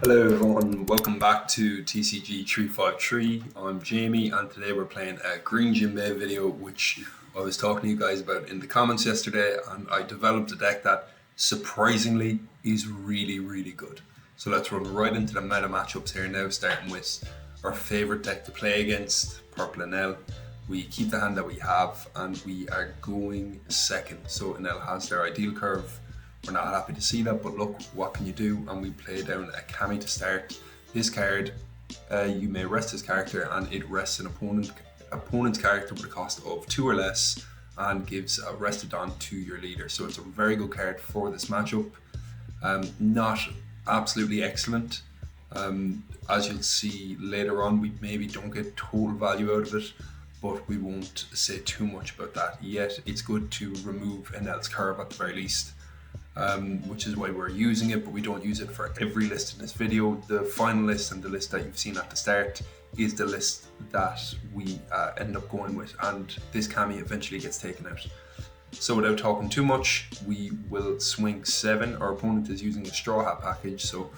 Hello everyone, welcome back to TCG 353. I'm Jamie and today we're playing a Green Jinbe video which I was talking to you guys about in the comments yesterday, and I developed a deck that surprisingly is really good. So let's run right into the meta matchups here now, starting with our favourite deck to play against, Purple Enel. We keep the hand that we have and we are going second. So Enel has their ideal curve. We're not happy to see that, but look, what can you do? And we play down a Kami to start. This card, you may rest this character and it rests an opponent's character with a cost of 2 or less and gives a rested on to your leader. So it's a very good card for this matchup. Not absolutely excellent. As you'll see later on, we maybe don't get total value out of it, but we won't say too much about that yet. It's good to remove Enel's curve at the very least. Which is why we're using it, but we don't use it for every list in this video. The final list and the list that you've seen at the start is the list that we end up going with, and this Kami eventually gets taken out. So without talking too much, we will swing 7. Our opponent is using a Straw Hat package, so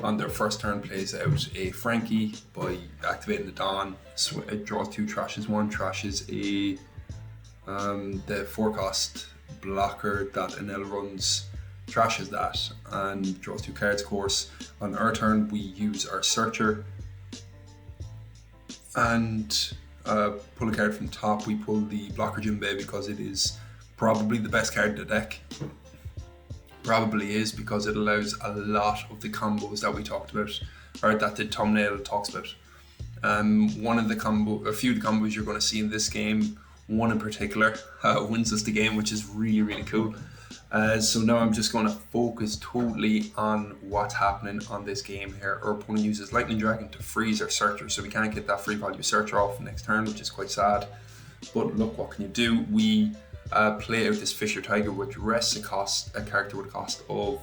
on their first turn plays out a Frankie by activating the Dawn. So it draws 2, trashes 1, trashes the 4-cost blocker that Enel runs, trashes that and draws 2 cards. Of course, on our turn we use our searcher and pull a card from the top. We pull the Blocker Jinbe because it is probably the best card in the deck. Probably is because it allows a lot of the combos that we talked about, or that the thumbnail talks about. A few of the combos you're going to see in this game, one in particular, wins us the game, which is really cool. So now I'm just going to focus totally on what's happening on this game here. Our opponent uses Lightning Dragon to freeze our searcher, so we can't get that free value searcher off next turn, which is quite sad. But look, what can you do? We play out this Fisher Tiger, which rests a character with a cost of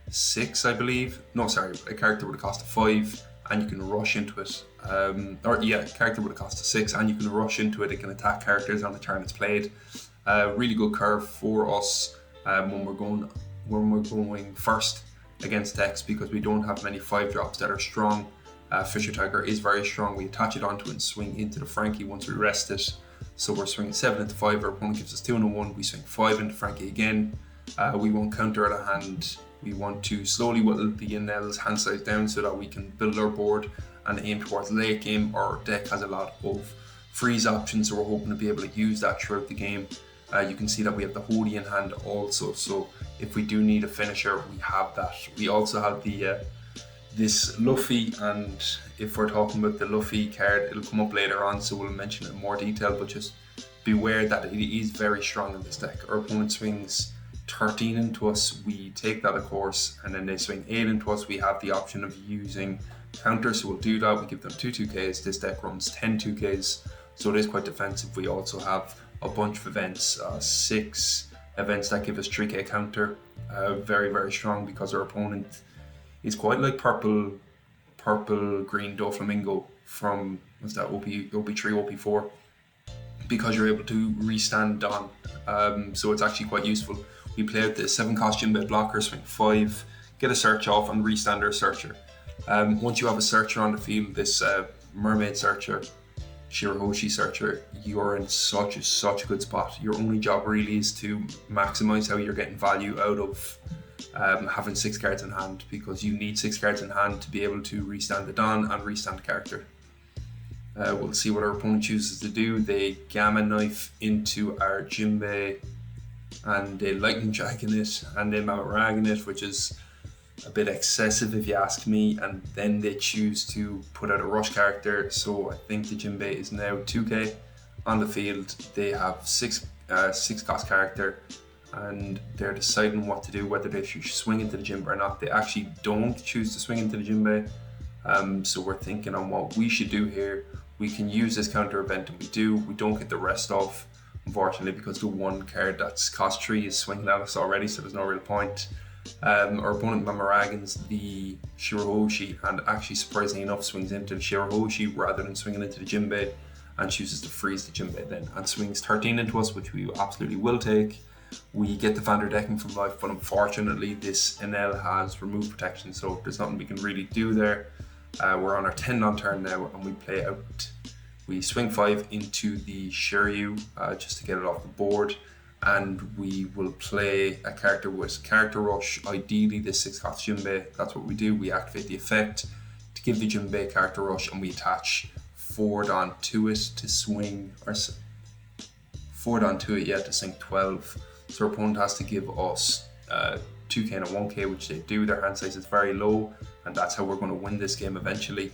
6, I believe. No, sorry, a character with a cost of 5, and you can rush into it. Character with a cost of 6, and you can rush into it. It can attack characters on the turn it's played. Really good curve for us when we're going first against decks, because we don't have many 5-drops that are strong. Fisher Tiger is very strong. We attach it onto it and swing into the Frankie once we rest it. So we're swinging 7 into 5. Our opponent gives us 2 and a 1. We swing 5 into Frankie again. We won't counter out a hand. We want to slowly whittle the Enel's hand size down so that we can build our board and aim towards late game. Our deck has a lot of freeze options, so we're hoping to be able to use that throughout the game. You can see that we have the Holy in hand also, so if we do need a finisher, we have that. We also have the this Luffy, and if we're talking about the Luffy card, it'll come up later on, so we'll mention it in more detail, but just beware that it is very strong in this deck. Our opponent swings 13 into us, we take that of course, and then they swing 8 into us. We have the option of using counter, so we'll do that. We give them 2 2Ks. This deck runs 10 2Ks, so it is quite defensive. We also have a bunch of events, 6 events that give us 3K counter. Very strong, because our opponent is quite like purple green Doflamingo from, what's that, OP3, OP4, because you're able to restand Dawn. So it's actually quite useful. We play out the 7-cost Jinbe blocker, swing 5, get a search off and restand our searcher. Once you have a searcher on the field, this mermaid searcher, Shirahoshi searcher, you're in such a good spot. Your only job really is to maximize how you're getting value out of having 6 cards in hand, because you need 6 cards in hand to be able to restand the Dawn and restand the character. We'll see what our opponent chooses to do. They Gamma Knife into our Jinbe, and they Lightning Dragon it, and they Mamaragan it, which is a bit excessive if you ask me, and then they choose to put out a rush character. So I think the Jinbe is now 2K on the field. They have 6 cost character, and they're deciding what to do, whether they should swing into the Jinbe or not. They actually don't choose to swing into the Jinbe, so we're thinking on what we should do here. We can use this counter event, and we do. We don't get the rest off, unfortunately, because the one card that's cost 3 is swinging at us already, so there's no real point. Our opponent Mamaragans the Shirahoshi, and actually surprisingly enough swings into the Shirahoshi rather than swinging into the Jinbe, and chooses to freeze the Jinbe then, and swings 13 into us, which we absolutely will take. we get the Vanderdecking from life, but unfortunately this Enel has remove protection, so there's nothing we can really do there. We're on our 10 non-turn now, and we play out. We swing 5 into the Shiryu just to get it off the board, and we will play a character with Character Rush, ideally the 6-cost Jinbe. That's what we do. We activate the effect to give the Jinbe Character Rush, and we attach forward onto it to swing, or forward onto it, to swing 12. So our opponent has to give us 2k and a 1k, which they do. Their hand size is very low, and that's how we're going to win this game eventually.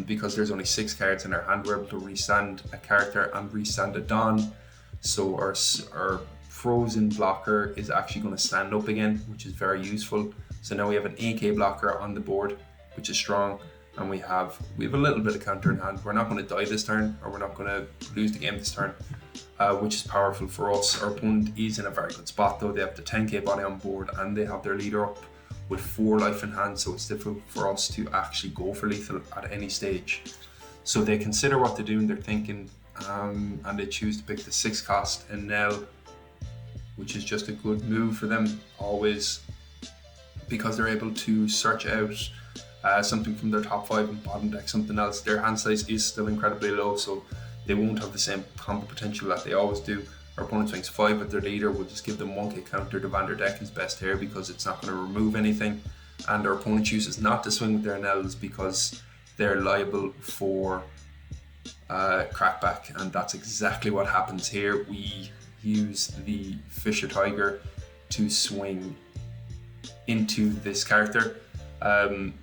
Because there's only 6 cards in our hand, we're able to restand a character and restand a Don. So our frozen blocker is actually going to stand up again, which is very useful. So now we have an AK blocker on the board, which is strong, and we have a little bit of counter in hand. We're not going to die this turn, or we're not going to lose the game this turn, which is powerful for us. Our opponent is in a very good spot though. They have the 10k body on board, and they have their leader up with 4 life in hand, so it's difficult for us to actually go for lethal at any stage. So they consider what they're doing, they're thinking, and they choose to pick the 6-cost Enel, which is just a good move for them always, because they're able to search out something from their top 5 and bottom deck something else. Their hand size is still incredibly low, so they won't have the same combo potential that they always do. Our opponent swings 5 at their leader, we'll just give them 1k counter. The Vanderdecking is best here because it's not going to remove anything, and our opponent chooses not to swing with their Enels because they're liable for crackback, and that's exactly what happens here. We use the Fisher Tiger to swing into this character,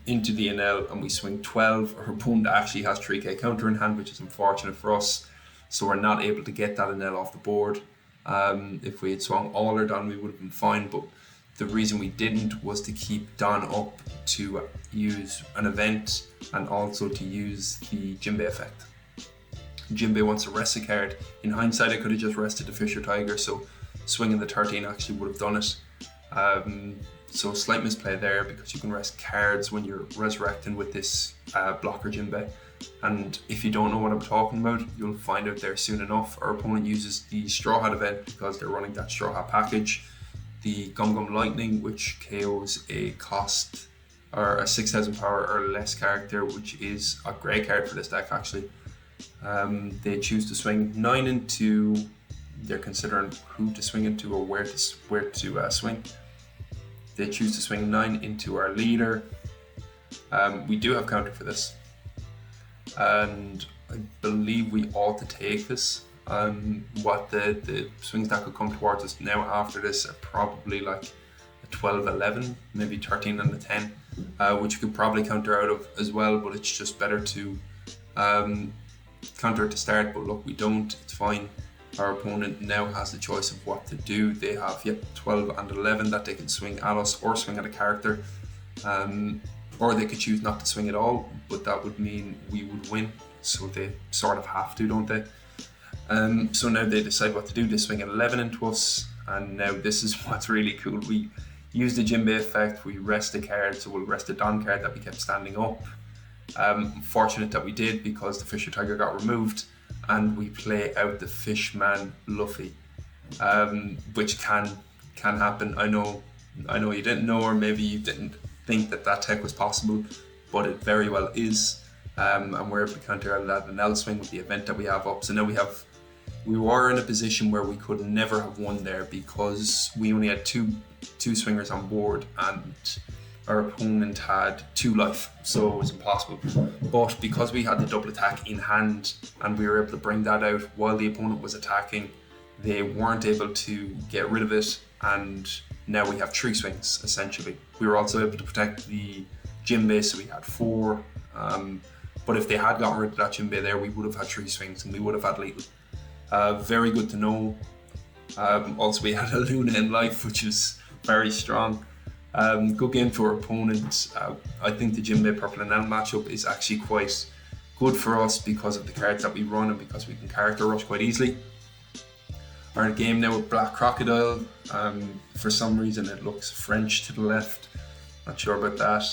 into the Enel, and we swing 12. Our opponent actually has 3k counter in hand, which is unfortunate for us, so we're not able to get that Enel off the board. If we had swung all our Don, we would have been fine, but the reason we didn't was to keep Don up to use an event and also to use the Jinbe effect. Jinbe wants to rest a card. In hindsight, I could have just rested the Fisher Tiger, so swinging the 13 actually would have done it. So slight misplay there, because you can rest cards when you're resurrecting with this Blocker Jinbe. And if you don't know what I'm talking about, you'll find out there soon enough. Our opponent uses the Straw Hat event because they're running that Straw Hat package. The Gum Gum Lightning, which KOs a cost or a 6,000 power or less character, which is a great card for this deck actually. They choose to swing 9 into. They're considering who to swing into or where to swing. They choose to swing 9 into our leader. We do have counter for this, and I believe we ought to take this. What the swings that could come towards us now after this are probably like a 12, 11, maybe 13 and a 10, which you could probably counter out of as well, but it's just better to counter at the start. But look, we don't, it's fine. Our opponent now has the choice of what to do. They have 12 and 11 that they can swing at us or swing at a character, or they could choose not to swing at all, but that would mean we would win, so they sort of have to, don't they? So now they decide what to do. They swing an 11 into us, and now this is what's really cool. We use the Jinbe effect, we rest a card, so we'll rest a Don card that we kept standing up. Fortunate that we did, because the Fisher Tiger got removed, and we play out the Fishman Luffy, which can happen. I know you didn't know, or maybe you didn't think that tech was possible, but it very well is. And we're able to counter that Enel swing with the event that we have up. So now we were in a position where we could never have won there, because we only had two swingers on board and our opponent had 2 life, so it was impossible. But because we had the double attack in hand and we were able to bring that out while the opponent was attacking, they weren't able to get rid of it, and now we have 3 swings essentially. We were also able to protect the Jinbe, so we had 4. But if they had gotten rid of that Jinbe there, we would have had 3 swings and we would have had lethal. Very good to know. Also, we had a Luna in life, which is very strong. Good game for our opponent. I think the Jinbe Purple Enel matchup is actually quite good for us because of the cards that we run and because we can character rush quite easily. Our game now with Black Crocodile. For some reason it looks French to the left. Not sure about that.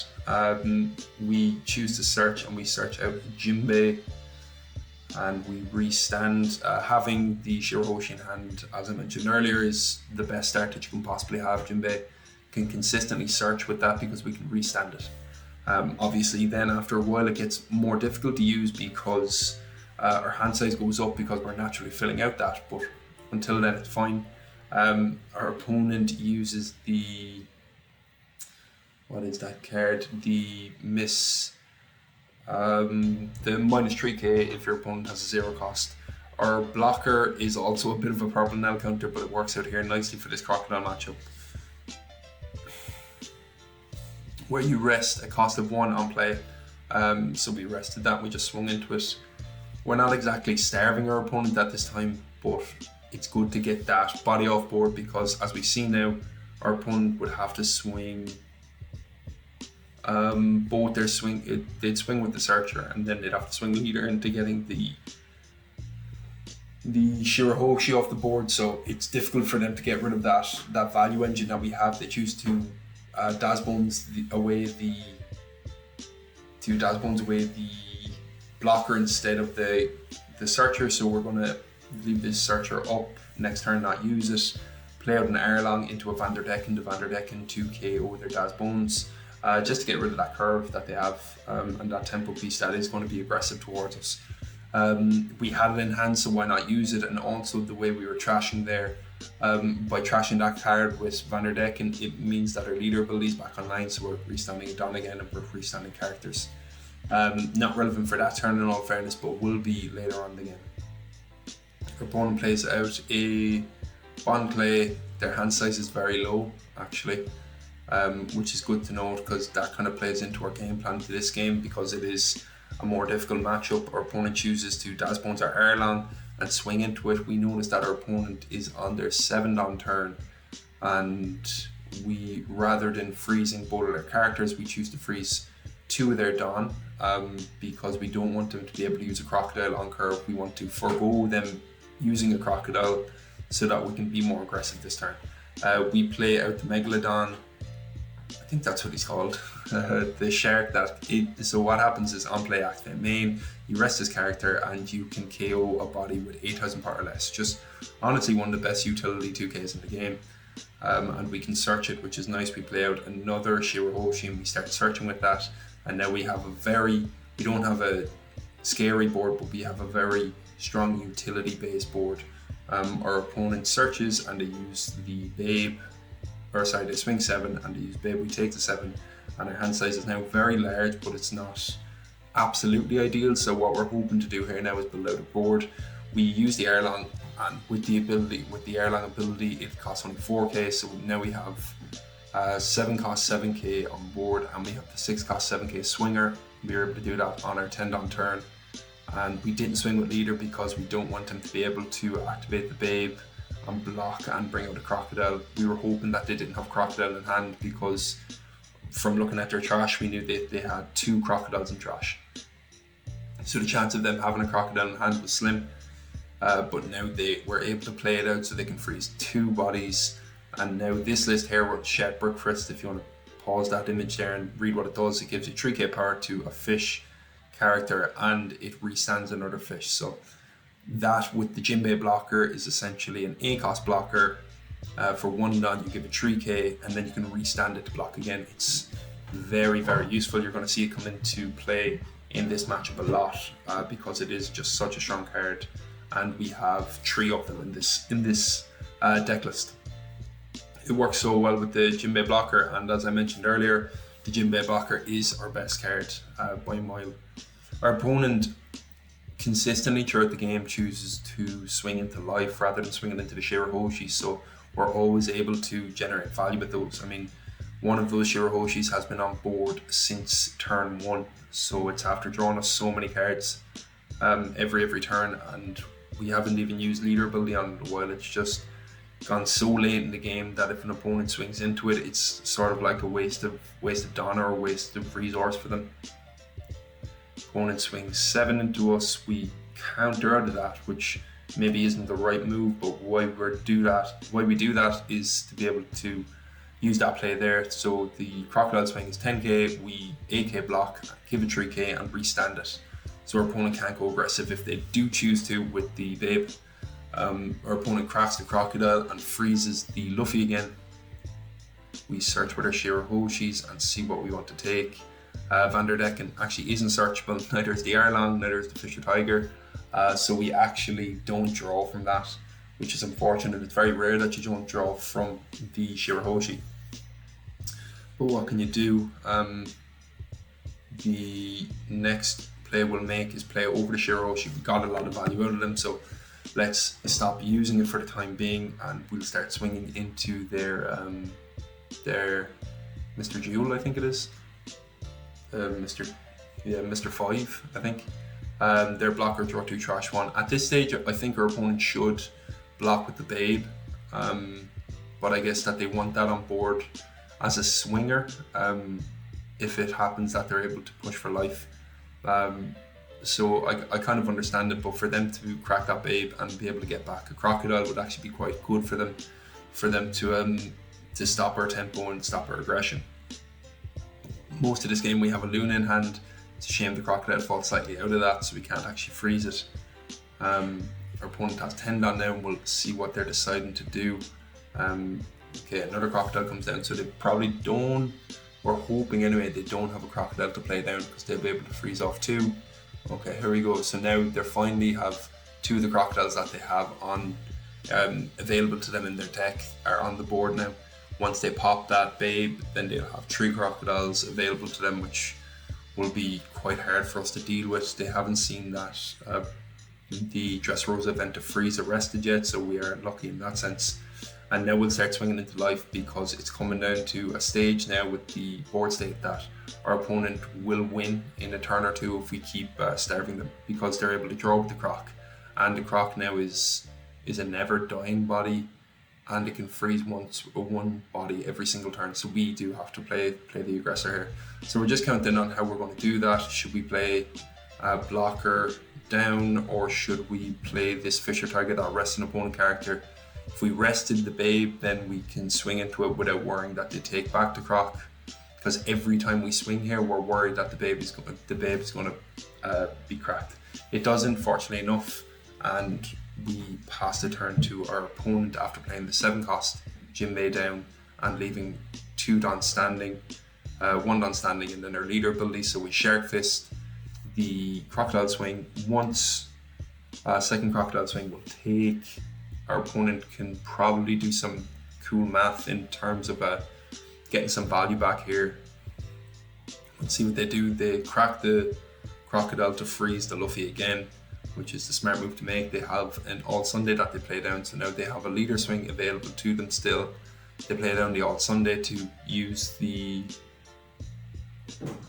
We choose to search, and we search out Jinbe. and we restand. Having the Shirahoshi in hand, as I mentioned earlier, is the best start that you can possibly have. Jinbe can consistently search with that because we can restand it. Obviously then after a while it gets more difficult to use because our hand size goes up because we're naturally filling out that, but until then it's fine. Our opponent uses the, what is that card? The -3k if your opponent has a 0 cost. Our blocker is also a bit of a Purple Enel counter, but it works out here nicely for this Crocodile matchup, where you rest a cost of 1 on play. So we rested that, we just swung into it. We're not exactly starving our opponent at this time, but it's good to get that body off board, because as we see now, our opponent would have to swing both their swing. They'd swing with the Searcher, and then they'd have to swing leader into getting the Shirahoshi off the board. So it's difficult for them to get rid of that value engine that we have. They choose to Dazbones away the blocker instead of the Searcher. So we're going to leave this Searcher up next turn, not use it, play out an Arlong into a Vanderdecken to Vanderdecken 2k their Dazbones, just to get rid of that curve that they have, and that tempo piece that is going to be aggressive towards us. We had it in hand, so why not use it? And also the way we were trashing there, by trashing that card with Vanderdecken, it means that our leader ability is back online, so we're restanding it down again and we're restanding characters. Not relevant for that turn in all fairness, but will be later on in the game. Our opponent plays out a Bond Clay. Their hand size is very low actually, which is good to note, because that kind of plays into our game plan to this game, because it is a more difficult matchup. Our opponent chooses to Dazbones our Arlong and swing into it. We notice that our opponent is on their 7 Don turn, and we, rather than freezing both of their characters, we choose to freeze 2 of their Don, because we don't want them to be able to use a Crocodile on curve. We want to forego them using a Crocodile so that we can be more aggressive this turn. We play out the Megalodon, I think that's what he's called, the shark. So what happens is, on play activate main, you rest his character and you can KO a body with 8,000 power or less. Just honestly one of the best utility 2Ks in the game. And we can search it, which is nice. We play out another Shirahoshi and we start searching with that, and now we have we don't have a scary board, but we have a very strong utility based board. Our opponent searches and they use the Babe, they swing 7 and they use Babe, we take the 7, and our hand size is now very large, but it's not absolutely ideal. So what we're hoping to do here now is build out a board. We use the Arlong, and with the Arlong ability, it costs only 4k, so now we have 7 cost 7k on board, and we have the 6 cost 7k swinger. We were able to do that on our 10 Don turn, and we didn't swing with leader because we don't want them to be able to activate the Babe and block and bring out a Crocodile. We were hoping that they didn't have Crocodile in hand, because from looking at their trash, we knew they had 2 Crocodiles in trash. So the chance of them having a Crocodile in hand was slim, but now they were able to play it out so they can freeze 2 bodies. And now this list here, we're Shed Brickfist. If you want to pause that image there and read what it does, it gives you 3k power to a fish character, and it restands another fish. So that, with the Jinbe blocker, is essentially an A cost blocker. For 1 Don, you give it 3k, and then you can restand it to block again. It's very, very useful. You're going to see it come into play in this matchup a lot, because it is just such a strong card, and we have 3 of them in this deck list. It works so well with the Jinbe blocker, and as I mentioned earlier, the Jinbe blocker is our best card by a mile. Our opponent consistently throughout the game chooses to swing into life rather than swinging into the Shirahoshi, so we're always able to generate value with those. I mean, one of those Shirahoshis has been on board since turn 1, so it's after drawing us so many cards every turn, and we haven't even used leader ability on it in a while. It's just gone so late in the game that if an opponent swings into it, it's sort of like a waste of Donna or waste of resource for them. Opponent swings 7 into us, we counter out of that, which maybe isn't the right move, but why we do that is to be able to use that play there. So the Crocodile swing is 10k, we 8k block, give it 3k and restand it. so our opponent can't go aggressive if they do choose to with the Babe. Our opponent cracks the Crocodile and freezes the Luffy again. We search with our Shirahoshis and see what we want to take. Vanderdecken actually isn't searchable, neither is the Arlong, neither is the Fisher Tiger, so we actually don't draw from that, which is unfortunate. It's very rare that you don't draw from the Shirahoshi. But what can you do? The next play we'll make is play over the Shirahoshi. We got a lot of value out of them, so let's stop using it for the time being, and we'll start swinging into their Mr. Jewel, I think it is. Mr. 5, I think. Their blocker, draw 2, trash 1. At this stage, I think our opponent should block with the Babe, but I guess that they want that on board as a swinger, if it happens that they're able to push for life. So I kind of understand it, but for them to crack that Babe and be able to get back a Crocodile would actually be quite good for them to stop our tempo and stop our aggression. Most of this game we have a Luna in hand. It's a shame the Crocodile falls slightly out of that, so we can't actually freeze it. Our opponent has 10 down now, and we'll see what they're deciding to do. Okay, another Crocodile comes down, so they probably don't, we're hoping anyway, they don't have a Crocodile to play down because they'll be able to freeze off 2. Okay, here we go. So now they finally have 2 of the Crocodiles that they have on available to them in their deck are on the board now. Once they pop that Babe, then they'll have 3 Crocodiles available to them, which will be quite hard for us to deal with. They haven't seen that the Dressrosa event of freeze arrested yet, so we are lucky in that sense. And now we'll start swinging into life, because it's coming down to a stage now with the board state that our opponent will win in a turn or 2 if we keep starving them, because they're able to draw with the Croc, and the Croc now is a never dying body, and it can freeze one body every single turn, so we do have to play the aggressor here. So we're just counting on how we're going to do that. Should we play Blocker down, or should we play this Fisher Tiger that rests an opponent character? If we rested the Babe, then we can swing into it without worrying that they take back the Croc, because every time we swing here, we're worried that the Babe is going to be cracked. It doesn't, fortunately enough, and we pass the turn to our opponent after playing the 7-cost Jinbe down and leaving 2 Don standing, 1 Don standing, and then our leader ability. So we Shark Fist the Crocodile Swing. Once second Crocodile Swing will take, our opponent can probably do some cool math in terms of getting some value back here. Let's see what they do. They crack the Crocodile to freeze the Luffy again, which is the smart move to make. They have an All Sunday that they play down, so now they have a leader swing available to them still. They play down the All Sunday to use the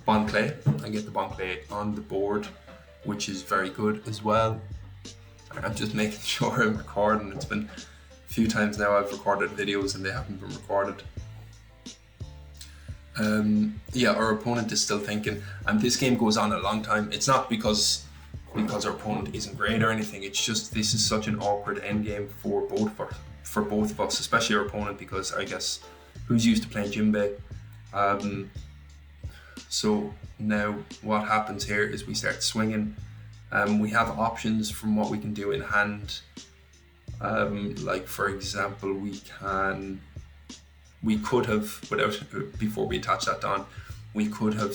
Bon Clay and get the Bon Clay on the board, which is very good as well. I'm just making sure I'm recording. It's been a few times now I've recorded videos and they haven't been recorded. Yeah, our opponent is still thinking, and this game goes on a long time. It's not because our opponent isn't great or anything. It's just this is such an awkward end game for both of us, especially our opponent, because I guess who's used to playing Jinbe. So now what happens here is we start swinging. We have options from what we can do in hand. Like for example, we could have, before we attach that down, we could have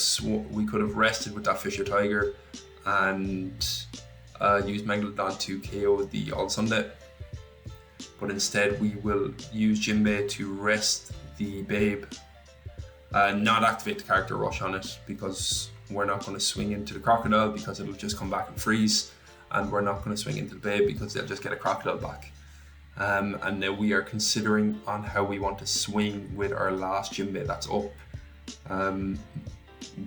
rested with that Fisher Tiger and used Megalodon to KO the All Sunday. But instead we will use Jinbe to rest the Babe, not activate the character rush on it, because we're not going to swing into the Crocodile because it'll just come back and freeze, and we're not going to swing into the Babe because they'll just get a Crocodile back. And now we are considering on how we want to swing with our last Jinbe that's up.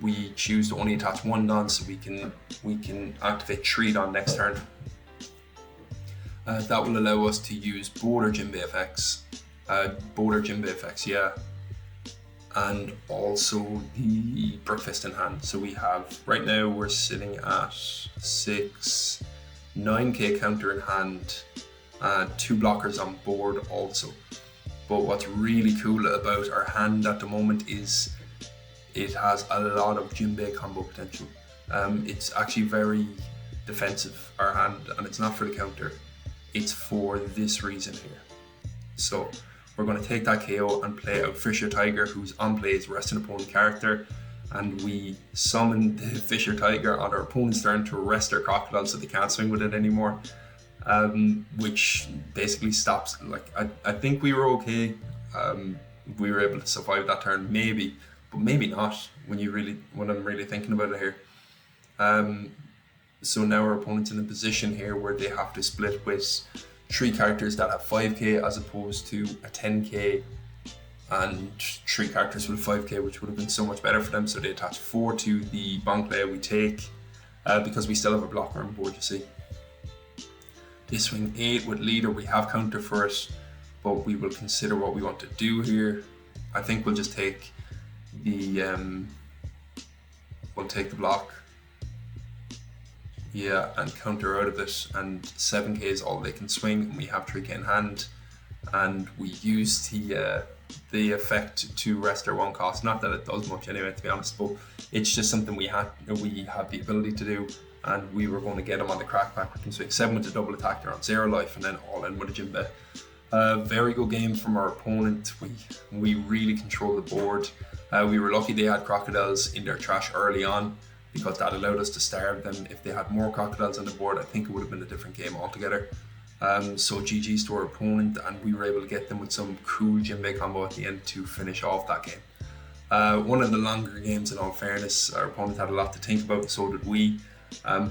We choose to only attach 1 Don, so we can activate 3 Don next turn. That will allow us to use both our Jinbe effects, yeah, and also the Breakfast in hand. So we have, right now we're sitting at 9k counter in hand, 2 blockers on board also. But what's really cool about our hand at the moment is it has a lot of Jinbe combo potential. It's actually very defensive, our hand, and it's not for the counter. It's for this reason here. So we're going to take that KO and play out Fisher Tiger, who's on play is rest an opponent character, and we summon the Fisher Tiger on our opponent's turn to arrest their Crocodile so they can't swing with it anymore, which basically stops. Like I think we were okay. We were able to survive that turn, maybe, but maybe not when I'm really thinking about it here. So now our opponent's in a position here where they have to split with 3 characters that have 5k as opposed to a 10k and 3 characters with 5k, which would have been so much better for them. So they attach 4 to the bonk player we take because we still have a blocker on board, you see. They swing 8 with leader. We have counter for it, but we will consider what we want to do here. I think we'll just take the block. Yeah, and counter out of it, and 7k is all they can swing, and we have 3k in hand, and we use the effect to rest their 1 cost. Not that it does much anyway, to be honest, but it's just something we have the ability to do, and we were going to get them on the crackback. We can swing 7 with the double attack, they're on 0 life, and then all in with a Jinbe. Very good game from our opponent. We really control the board. We were lucky they had crocodiles in their trash early on, because that allowed us to starve them. If they had more crocodiles on the board, I think it would have been a different game altogether. So GG's to our opponent, and we were able to get them with some cool Jinbe combo at the end to finish off that game. One of the longer games, in all fairness. Our opponent had a lot to think about, so did we,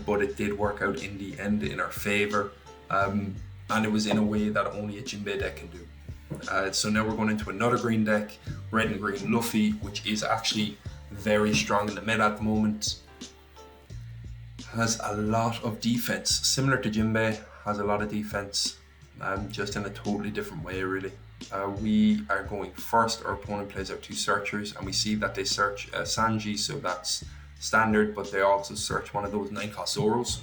but it did work out in the end in our favour, and it was in a way that only a Jinbe deck can do. So now we're going into another green deck, Red and Green Luffy, which is actually very strong in the meta at the moment. Has a lot of defense, similar to Jinbe, has a lot of defense, just in a totally different way really. We are going first. Our opponent plays out 2 searchers, and we see that they search Sanji, so that's standard, but they also search one of those 9-cost Zoros,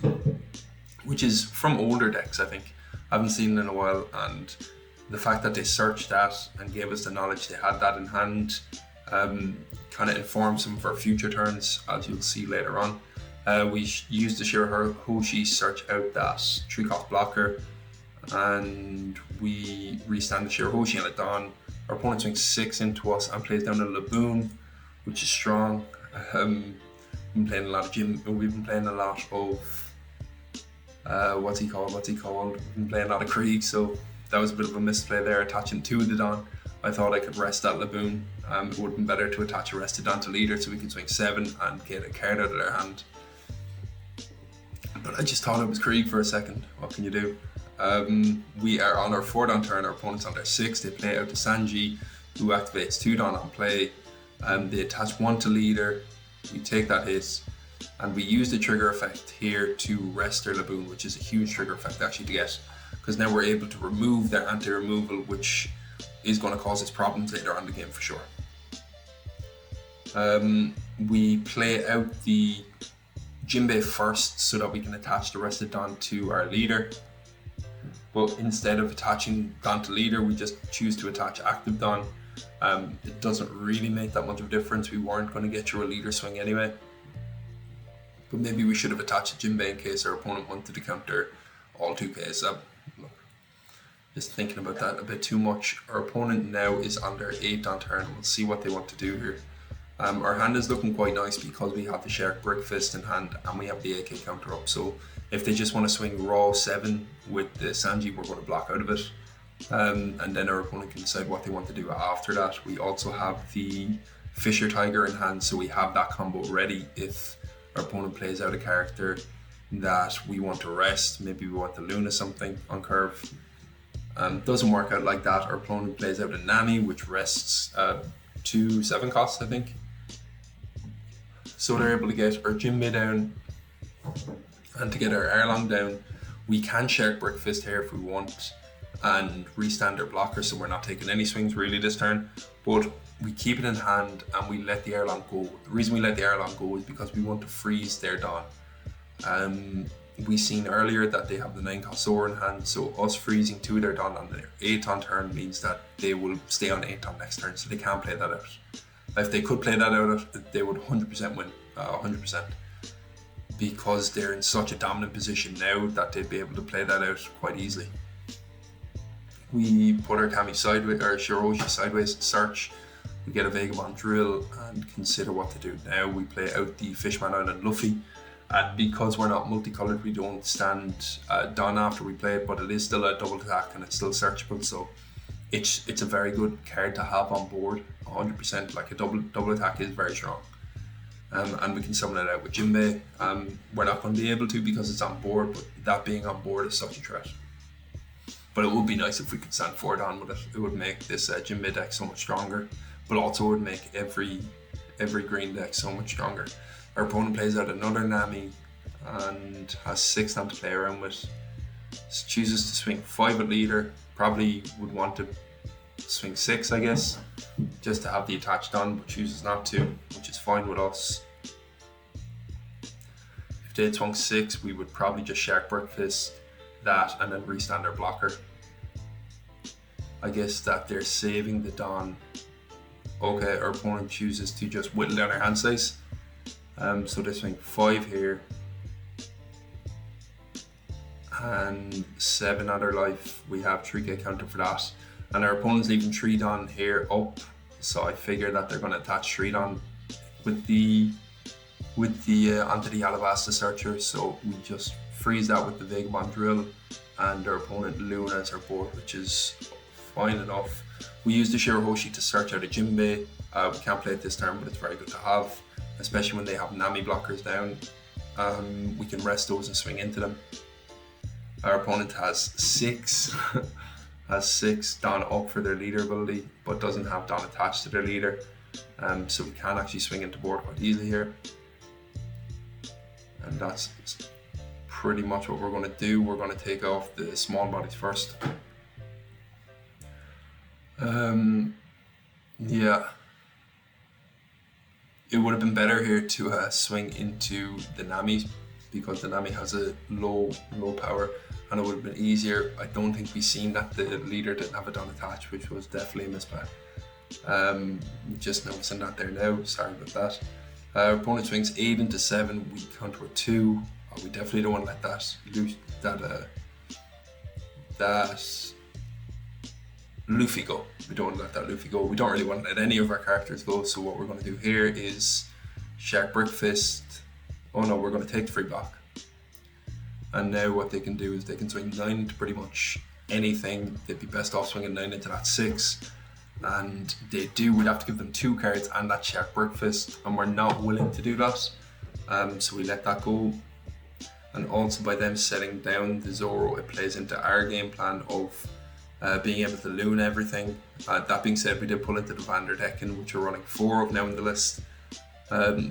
which is from older decks, I think. I haven't seen it in a while, and the fact that they searched that and gave us the knowledge they had that in hand kind of informs some of our future turns, as you'll see later on. We used the Shirahoshi search out that 3-cost blocker, and we restand the Shirahoshi on a Dawn. Our opponent swings 6 into us and plays down a Laboon, which is strong. We've been playing a lot of we've been playing a lot of what's he called? We've been playing a lot of Krieg, so that was a bit of a misplay there, attaching 2 of the Dawn. I thought I could rest that Laboon. It would have been better to attach a rested Dawn to leader so we could swing 7 and get a card out of their hand. But I just thought it was Krieg for a second. What can you do? We are on our 4 Dawn turn, our opponent's on their 6. They play out to Sanji, who activates 2 Dawn on play. They attach 1 to leader. We take that hit, and we use the trigger effect here to rest their Laboon, which is a huge trigger effect actually to get, because now we're able to remove their anti-removal, which is going to cause us problems later on in the game for sure. We play out the Jinbe first so that we can attach the rest of Dawn to our leader. But instead of attaching Dawn to leader, we just choose to attach active Dawn. It doesn't really make that much of a difference. We weren't going to get through a leader swing anyway. But maybe we should have attached Jinbe in case our opponent wanted to counter all 2Ks. Just thinking about that a bit too much. Our opponent now is on their 8 Dawn turn. We'll see what they want to do here. Our hand is looking quite nice because we have the Shark Brick Fist in hand and we have the AK counter up. So if they just want to swing raw 7 with the Sanji, we're going to block out of it. And then our opponent can decide what they want to do after that. We also have the Fisher Tiger in hand, so we have that combo ready if our opponent plays out a character that we want to rest. Maybe we want to Luna something on curve. Doesn't work out like that. Our opponent plays out a Nami, which rests 2 7 costs, I think. So they're able to get our Jinbe down, and to get our Erlang down, we can Shark Brick Fist here if we want and restand our blocker, so we're not taking any swings really this turn, but we keep it in hand and we let the Erlang go. The reason we let the Erlang go is because we want to freeze their Dawn. We seen earlier that they have the 9-cost Zoro in hand, so us freezing 2 of their Dawn on their 8 on turn means that they will stay on 8 on next turn, so they can't play that out. If they could play that out, they would 100% win, 100%. because they're in such a dominant position now that they'd be able to play that out quite easily. We put our Kami sideways, or Shiroshi sideways and search. We get a Vagabond drill and consider what to do now. We play out the Fishman Island Luffy. And because we're not multicolored, we don't stand done after we play it, but it is still a double attack and it's still searchable, so it's a very good card to have on board. 100%, like a double attack is very strong. And we can summon it out with Jinbe. We're not going to be able to because it's on board, but that being on board is such a threat. But it would be nice if we could stand forward on with it. It would make this Jinbe deck so much stronger, but also would make every green deck so much stronger. Our opponent plays out another Nami and has 6 down to play around with. Chooses to swing 5 at leader. Probably would want to swing 6, I guess, just to have the attach done, but chooses not to, which is fine with us. If they had swung 6, we would probably just Shark Breakfast that and then restand our blocker. I guess that they're saving the Dawn. Okay, our opponent chooses to just whittle down our hand size. So they swing 5 here and 7 other life. We have 3k counter for that, and our opponent's leaving 3 Dawn here up, so I figure that they're going to attach 3 Dawn with the onto the Alabasta Searcher, so we just freeze that with the Vagabond drill, and our opponent Luna's our board, which is fine enough. We use the Shirohoshi to search out a Jinbe. We can't play it this turn, but it's very good to have, especially when they have Nami blockers down. We can rest those and swing into them. Our opponent has 6 Dawn up for their leader ability, but doesn't have Dawn attached to their leader, so we can actually swing into board quite easily here. And that's pretty much what we're going to do. We're going to take off the small bodies first. Yeah. It would have been better here to swing into the Nami, because the Nami has a low power, and it would have been easier. I don't think we seen that the leader didn't have a Dawn attached, which was definitely a misplay. Just noticing that there now, sorry about that. Our opponent swings 8 into 7, we counter with 2. We definitely don't want to let that Luffy go. We don't want to let that Luffy go. We don't really want to let any of our characters go, so what we're going to do here is Shark Breakfast. Oh no, we're going to take the free block. And now what they can do is they can swing 9 into pretty much anything. They'd be best off swinging 9 into that 6. And we'd have to give them 2 cards and that Shark Breakfast, and we're not willing to do that. So we let that go. And also by them setting down the Zoro, it plays into our game plan of being able to loon everything. That being said, we did pull into the Vanderdecken, which we're running 4 of now in the list.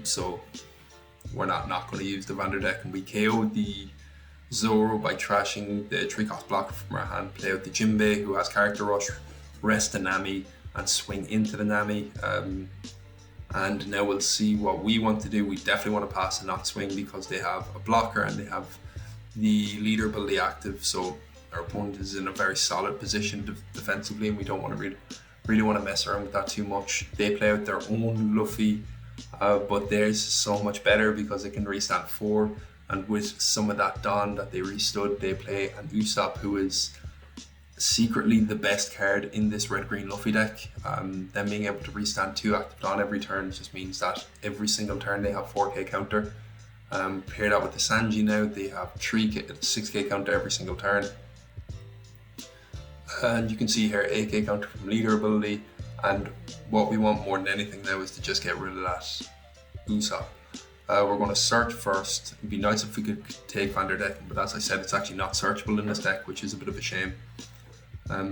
So we're not going to use the Vanderdecken. We KO'd the Zoro by trashing the 3-cost blocker from our hand, play out the Jinbe, who has character rush, rest the Nami, and swing into the Nami. And now we'll see what we want to do. We definitely want to pass and not swing, because they have a blocker and they have the leader ability active, so our opponent is in a very solid position defensively, and we don't want to really want to mess around with that too much. They play out their own Luffy, but theirs is so much better because it can restand 4, and with some of that Dawn that they restood, they play an Usopp, who is secretly the best card in this Red Green Luffy deck. Them being able to restand 2 active Dawn every turn just means that every single turn they have 4k counter. Pair that with the Sanji now, they have 6k counter every single turn. And you can see here 8k counter from leader ability, and what we want more than anything now is to just get rid of that Usopp. We're going to search first. It'd be nice if we could take Vanderdecken, but as I said, it's actually not searchable in this deck, which is a bit of a shame.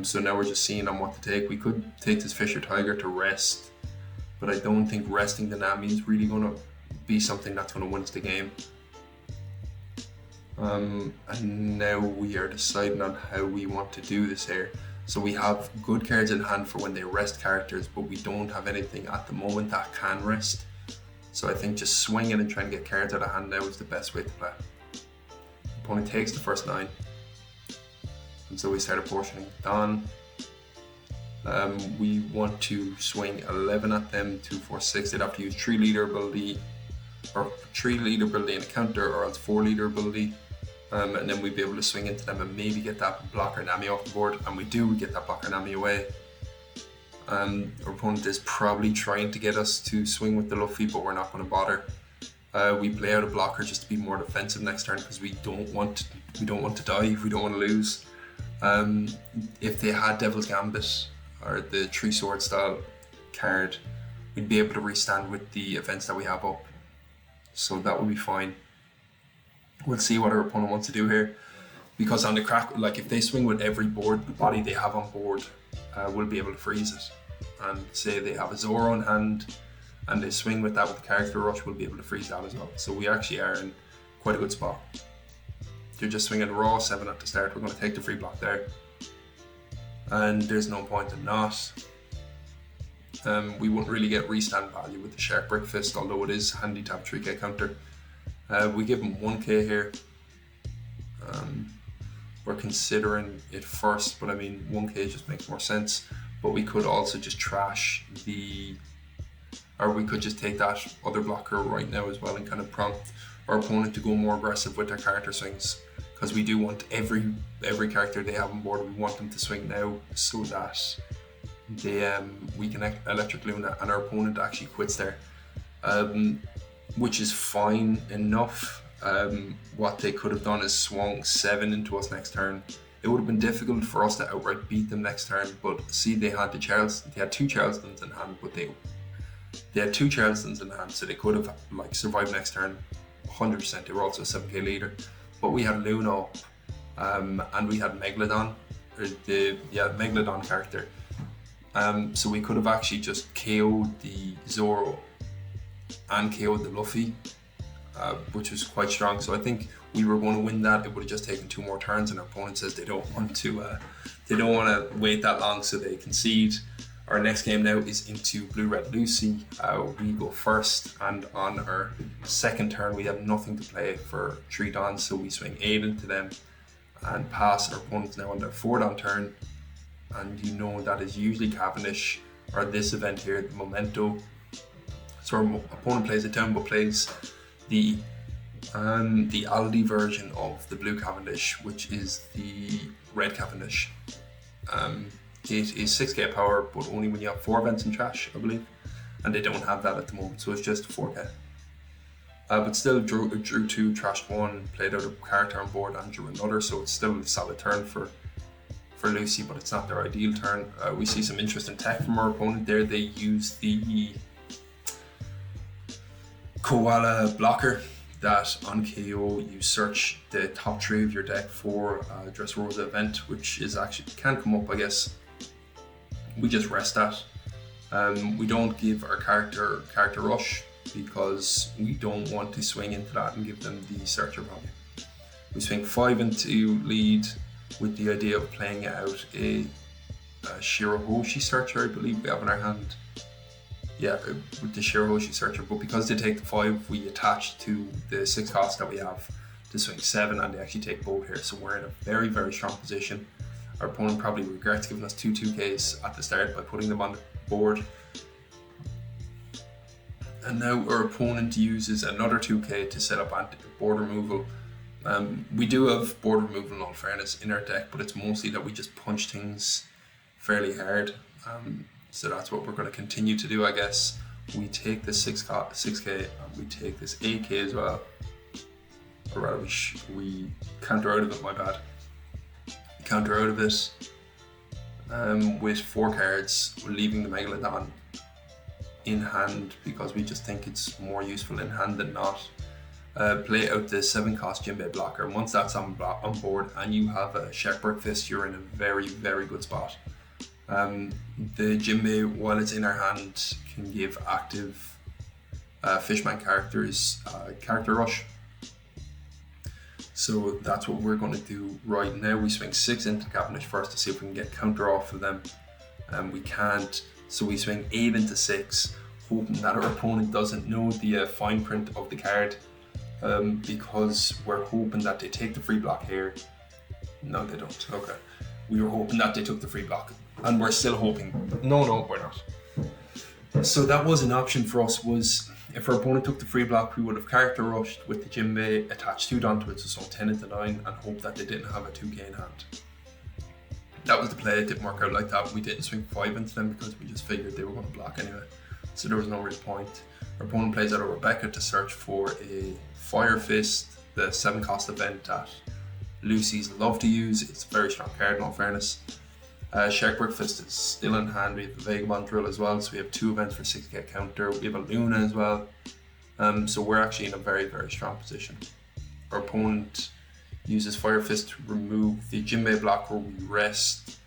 So now we're just seeing on what to take. We could take this Fisher Tiger to rest, but I don't think resting the Nami is really going to be something that's going to win us the game. And now we are deciding on how we want to do this here. So we have good cards in hand for when they rest characters, but we don't have anything at the moment that can rest. So I think just swinging and trying to get cards out of hand now is the best way to play. Opponent takes the first 9. And so we start apportioning Dawn. We want to swing 11 at them, 2, 4, 6. They'd have to use 3 leader ability or 3 leader ability in a counter, or else 4 leader ability. And then we'd be able to swing into them and maybe get that Blocker Nami off the board, and we get that Blocker Nami away. Our opponent is probably trying to get us to swing with the Luffy, but we're not going to bother. We play out a blocker just to be more defensive next turn because we don't want to die, we don't want to lose. If they had Devil's Gambit or the Tree Sword style card, we'd be able to restand with the events that we have up, so that would be fine. We'll see what our opponent wants to do here, because on the crack, like if they swing with every body they have on board, we'll be able to freeze it. And say they have a Zoro in hand and they swing with that with the character rush, we'll be able to freeze that as well. So we actually are in quite a good spot. They're just swinging raw 7 at the start. We're going to take the free block there, and there's no point in not. We wouldn't really get restand value with the Shark Brick Fist, although it is handy to have 3k counter. We give him 1k here. We're considering it first, but I mean 1k just makes more sense. But we could also just trash or we could just take that other blocker right now as well and kind of prompt our opponent to go more aggressive with their character swings, because we do want every character they have on board, we want them to swing now so that we can Electric Luna and our opponent actually quits there, which is fine enough. What they could have done is swung 7 into us next turn. It would have been difficult for us to outright beat them next turn, but see, they had 2 Charlestons in hand, but they had 2 Charlestons in hand, so they could have like survived next turn 100%. They were also a 7k leader, but we had Luna up, and we had Megalodon, or the Megalodon character, so we could have actually just KO'd the Zoro and KO'd the Luffy, which was quite strong. So I think we were going to win that. It would have just taken 2 more turns, and our opponent says they don't want to wait that long, so they concede. Our next game now is into Blue Red Lucy. We go first, and on our second turn we have nothing to play for 3 Dons, so we swing 8 into them and pass. Our opponent's now on their 4 Don turn, and you know that is usually Cavendish, or this event here, the Memento. So our opponent plays it down, but plays the Aldi version of the Blue Cavendish, which is the Red Cavendish. It is 6k power, but only when you have 4 events in trash, I believe, and they don't have that at the moment, so it's just 4k. But still drew 2, trashed 1, played out a character on board and drew another, so it's still a solid turn for Lucy, but it's not their ideal turn. We see some interesting tech from our opponent there. They use the Koala blocker that on KO you search the top 3 of your deck for Dressrosa event, which is actually can come up, I guess. We just rest that. We don't give our character rush because we don't want to swing into that and give them the searcher value. We swing 5 into lead with the idea of playing out a Shirahoshi searcher, I believe we have in our hand. Yeah, with the Shirahoshi searcher, but because they take the 5, we attach to the 6 cost that we have to swing 7, and they actually take both here, so we're in a very, very strong position. Our opponent probably regrets giving us 2 2Ks at the start by putting them on the board. And now our opponent uses another 2K to set up board removal. We do have board removal in all fairness in our deck, but it's mostly that we just punch things fairly hard. So that's what we're going to continue to do, I guess. We take this 6k and we take this 8k as well. Or rather, we counter out of it, my bad. Counter out of it with 4 cards. We're leaving the Megalodon in hand because we just think it's more useful in hand than not. Play out the 7 cost Jinbe blocker. Once that's on board and you have a Shark Brick Fist, you're in a very, very good spot. The Jinbe, while it's in our hand, can give active Fishman characters character rush. So that's what we're going to do right now. We swing 6 into Cavendish first to see if we can get counter off of them. We can't, so we swing 8 into 6, hoping that our opponent doesn't know the fine print of the card, because we're hoping that they take the free block here. No, they don't. Okay. We were hoping that they took the free block, and we're still hoping. No, we're not. So that was an option for us, was If our opponent took the free block, we would have character rushed with the Jinbe, attached 2 onto it, so 10 into 9, and hope that they didn't have a 2k in hand. That was the play. It didn't work out like that. We didn't swing 5 into them because we just figured they were going to block anyway, so there was no real point. Our opponent plays out a Rebecca to search for a Fire Fist, the 7 cost event that Lucy's love to use. It's a very strong card in all fairness. Shark Breakfast is still in hand. We have the Vagabond Drill as well, so we have 2 events for 6k counter. We have a Luna as well, so we're actually in a very, very strong position. Our opponent uses Fire Fist to remove the Jinbe blocker. We rest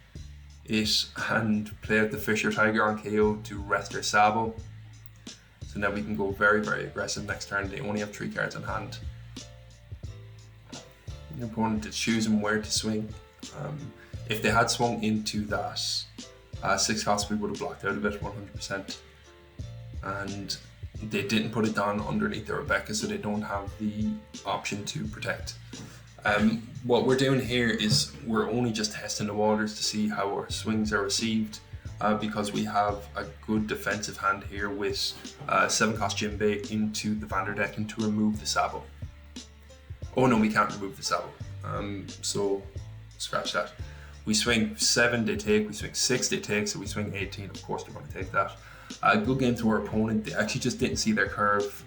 it and play out the Fisher Tiger on KO to rest their Sabo. So now we can go very, very aggressive next turn. They only have 3 cards in hand. The opponent is choosing where to swing. If they had swung into that 6 cost, we would have blocked out of it 100%. And they didn't put it down underneath the Rebecca, so they don't have the option to protect. What we're doing here is we're only just testing the waters to see how our swings are received, because we have a good defensive hand here with 7 cost Jinbe into the Vanderdecken to remove the Sabo. Oh no, we can't remove the Sabo, so scratch that. We swing 7, they take. We swing 6, they take. So we swing 18. Of course, they're going to take that. Good game to our opponent. They actually just didn't see their curve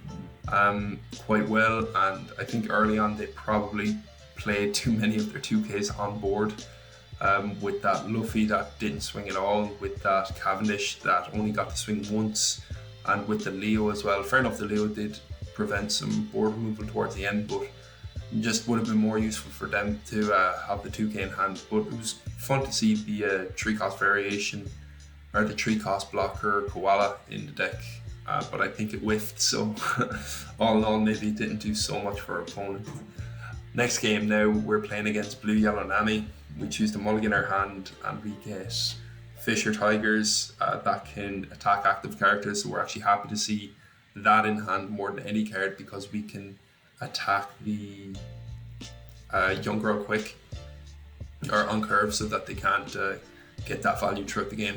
quite well, and I think early on they probably played too many of their 2Ks on board. With that Luffy that didn't swing at all, with that Cavendish that only got to swing once, and with the Leo as well. Fair enough, the Leo did prevent some board removal towards the end, but just would have been more useful for them to have the 2k in hand. But it was fun to see the 3 cost variation, or the 3 cost blocker Koala in the deck, but I think it whiffed, so all in all maybe it didn't do so much for our opponent. Next game now, we're playing against Blue Yellow Nami. We choose to mulligan our hand and we get Fisher Tigers that can attack active characters, so we're actually happy to see that in hand more than any card, because we can attack the young girl quick or on curve so that they can't get that value throughout the game.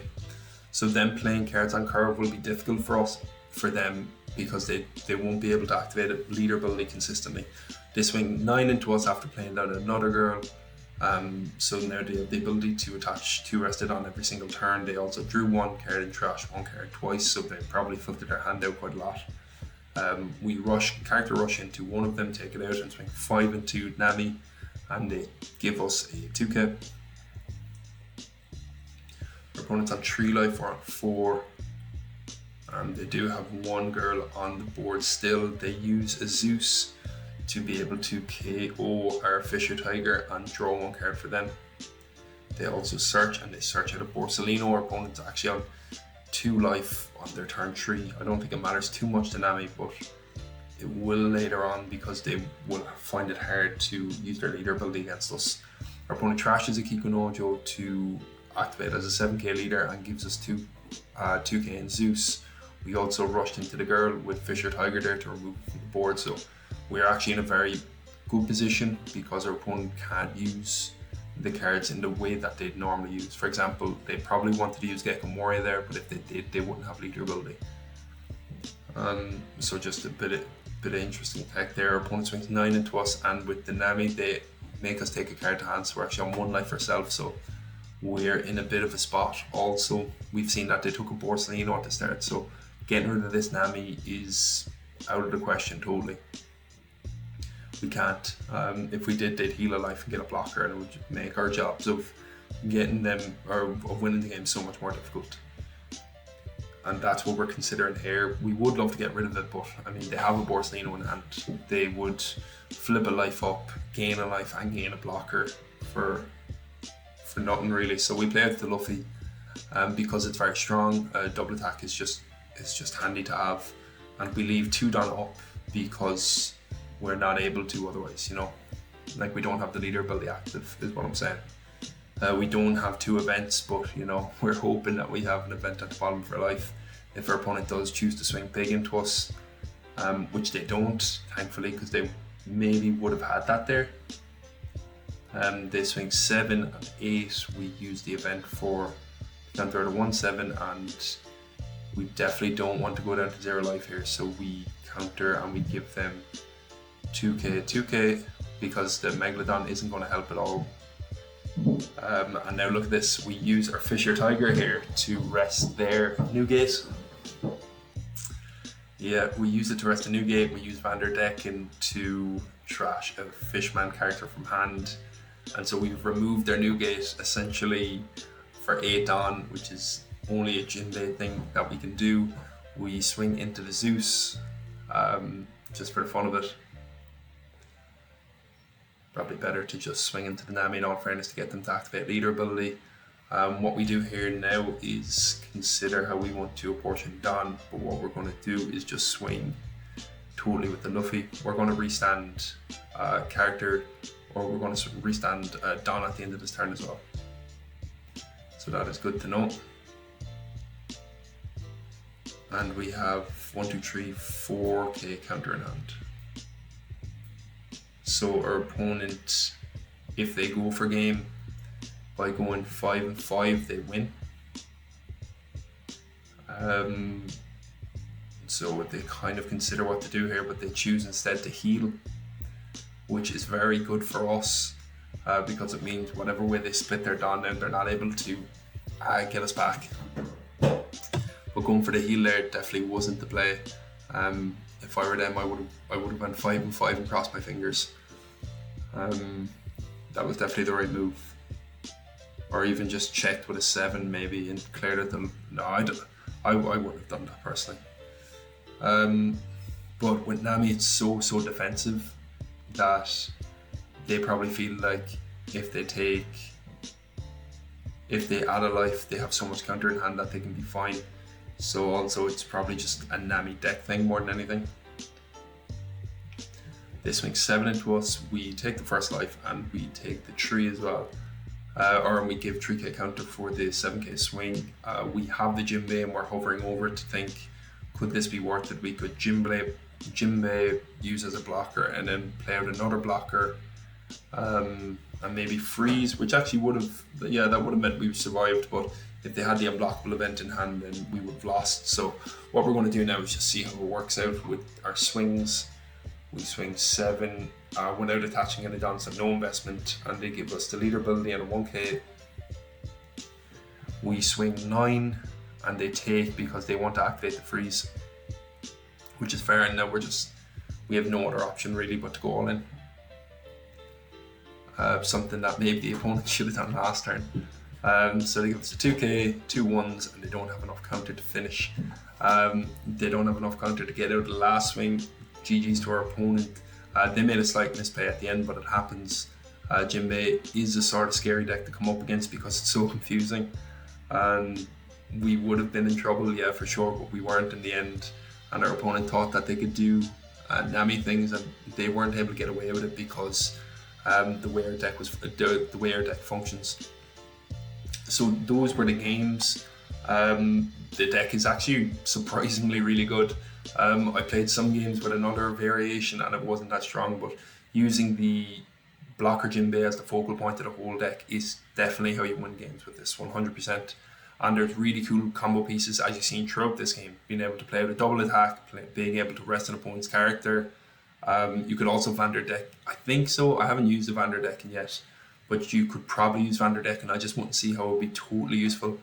So them playing cards on curve will be difficult for them because they won't be able to activate a leader ability consistently. They swing 9 into us after playing down another girl, so now they have the ability to attach 2 rested on every single turn. They also drew 1 card and trashed 1 card twice, so they probably filtered their hand out quite a lot. We character rush into one of them, take it out, and swing 5 into Nami, and they give us a 2k. Our opponent's on 3 life or on 4. They do have 1 girl on the board still. They use a Zeus to be able to KO our Fisher Tiger and draw 1 card for them. They also search, and they search out a Borsellino. Our opponent's actually on 2 life on their turn 3. I don't think it matters too much to Nami, but it will later on because they will find it hard to use their leader ability against us. Our opponent trashes a Kikunojo to activate as a 7k leader and gives us 2k in Zeus. We also rushed into the girl with Fisher Tiger there to remove it from the board, so we're actually in a very good position because our opponent can't use the cards in the way that they'd normally use. For example, they probably wanted to use Gecko Moria there, but if they did, they wouldn't have leader ability. So just a bit of interesting tech there. Our opponent swings 9 into us, and with the Nami, they make us take a card to hand, so we're actually on 1 life ourselves, so we're in a bit of a spot. Also, we've seen that they took a Borsellino at the start, so getting rid of this Nami is out of the question totally. We can't. If we did, they'd heal a life and get a blocker, and it would make our jobs of getting them or of winning the game so much more difficult. And that's what we're considering here. We would love to get rid of it, but I mean, they have a Borsellino in hand. They would flip a life up, gain a life, and gain a blocker for nothing really. So we play out the Luffy because it's very strong. Double attack is just handy to have, and we leave 2 down up because we're not able to otherwise, you know, like we don't have the leader ability active is what I'm saying. We don't have 2 events, but you know, we're hoping that we have an event at the bottom of our life if our opponent does choose to swing big into us, which they don't, thankfully, because they maybe would have had that there. They swing 7 and 8. We use the event for counter to 1-7, and We definitely don't want to go down to 0 life here, so we counter and we give them 2k, because the Megalodon isn't going to help at all. And now look at this, we use our Fisher Tiger here to rest their Newgate. Yeah, we use it to rest a Newgate. We use Vanderdecken to trash a Fishman character from hand. And so we've removed their Newgate essentially for 8 on, which is only a Jinbe thing that we can do. We swing into the Zeus, just for the fun of it. Probably better to just swing into the Nami in all fairness to get them to activate leader ability. What we do here now is consider how we want to apportion Don, but what we're going to do is just swing totally with the Luffy. We're going to restand character, or we're going to restand Don at the end of this turn as well. So that is good to know. And we have 1, 2, 3, 4k counter in hand. So our opponent, if they go for game, by going 5 and 5, they win. So they kind of consider what to do here, but they choose instead to heal, which is very good for us, because it means whatever way they split their Don down, they're not able to get us back. But going for the heal there definitely wasn't the play. If I were them, I would have went 5 and 5 and crossed my fingers. That was definitely the right move. Or even just checked with a 7 maybe and cleared it. No, I wouldn't have done that personally. But with Nami, it's so defensive that they probably feel like if they add a life, they have so much counter in hand that they can be fine. So also it's probably just a Nami deck thing more than anything. They swing 7 into us, we take the first life and we take the 3 as well. Or we give 3k counter for the 7k swing. We have the Jinbe and we're hovering over to think, could this be worth it? We could Jinbe use as a blocker and then play out another blocker, and maybe freeze, which actually would have, yeah, that would have meant we survived, but if they had the unblockable event in hand, then we would have lost. So what we're going to do now is just see how it works out with our swings. We swing 7 without attaching any Don, so no investment, and they give us the leader ability and a 1k. We swing 9 and they take because they want to activate the freeze, which is fair, and now we have no other option really but to go all in. Something that maybe the opponent should have done last turn. So they give us a 2k, 2 1s, and they don't have enough counter to finish. They don't have enough counter to get out of the last swing. GG's to our opponent. They made a slight misplay at the end, but it happens. Jinbe is a sort of scary deck to come up against because it's so confusing. And we would have been in trouble, yeah, for sure, but we weren't in the end. And our opponent thought that they could do Nami things, and they weren't able to get away with it because the way our deck functions. So those were the games. The deck is actually surprisingly really good. I played some games with another variation and it wasn't that strong, but using the Blocker Jinbe as the focal point of the whole deck is definitely how you win games with this, 100%. And there's really cool combo pieces as you've seen throughout this game, being able to play out a double attack, being able to rest an opponent's character. You could also Vanderdeck, I think so, I haven't used the Vanderdecken yet, but you could probably use Vanderdecken. I just want to see how it would be totally useful.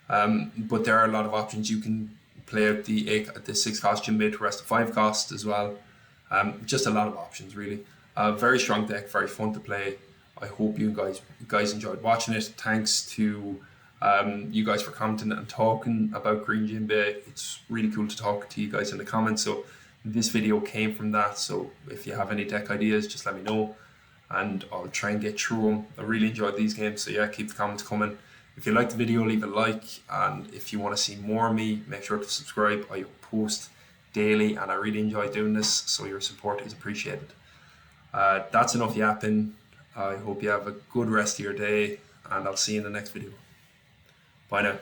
But there are a lot of options. You can play out the 6 cost Jinbe to rest a 5 cost as well. Just a lot of options really. Very strong deck, very fun to play. I hope you guys enjoyed watching it. Thanks to you guys for commenting and talking about Green Jinbe. It's really cool to talk to you guys in the comments. So this video came from that. So if you have any deck ideas, just let me know and I'll try and get through them. I really enjoyed these games. So yeah, keep the comments coming. If you liked the video, leave a like, and if you want to see more of me, make sure to subscribe. I post daily and I really enjoy doing this, so your support is appreciated. That's enough yapping. I hope you have a good rest of your day, and I'll see you in the next video. Bye now.